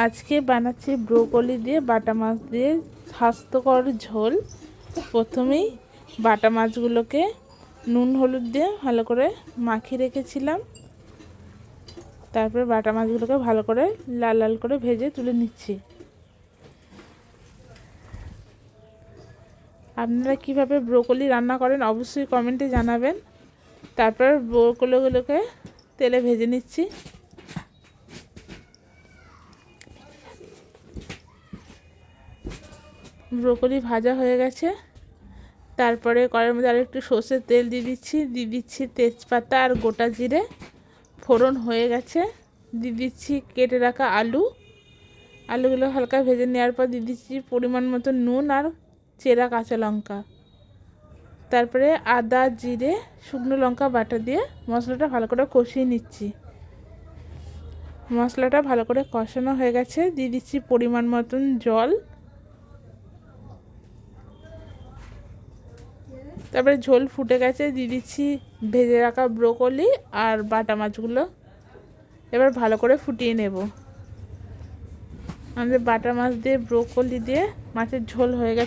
আজকে বানাচ্ছি ব্রোকলি দিয়ে বাটা মাছ দিয়ে স্বাস্থ্যকর ঝোল। প্রথমেই বাটা মাছগুলোকে নুন হলুদ দিয়ে ভালো করে মাখিয়ে রেখেছিলাম। তারপরে বাটা মাছগুলোকে ভালো করে লাল লাল করে ভেজে তুলে নিচ্ছি। আপনারা কিভাবে ব্রোকলি রান্না করেন অবশ্যই কমেন্টে জানাবেন। তারপর ব্রোকলিগুলোকে তেলে ভেজে নিচ্ছি। ব্রোকলি ভাজা হয়ে গেছে। তারপরে কড়াইয়ের মধ্যে আরেকটু সর্ষের তেল দিয়ে দিচ্ছি তেজপাতা আর গোটা জিরে। ফোড়ন হয়ে গেছে, দিয়ে দিচ্ছি কেটে রাখা আলুগুলো হালকা ভেজে নেওয়ার পর দিয়ে দিচ্ছি পরিমাণ মতো নুন আর চেরা কাঁচা লঙ্কা। তারপরে আদা জিরে শুকনো লঙ্কা বাটা দিয়ে মশলাটা ভালো করে কষিয়ে নিচ্ছি। মশলাটা ভালো করে কষানো হয়ে গেছে, দিয়ে দিচ্ছি পরিমাণ মতন জল। তারপরে ঝোল ফুটে গেছে, দিয়ে দিচ্ছি ভেজে রাখা ব্রোকলি আর বাটা মাছগুলো। এবার ভালো করে ফুটিয়ে নেব। আমাদের বাটা মাছ দিয়ে ব্রোকলি দিয়ে মাছের ঝোল হয়ে গেছে।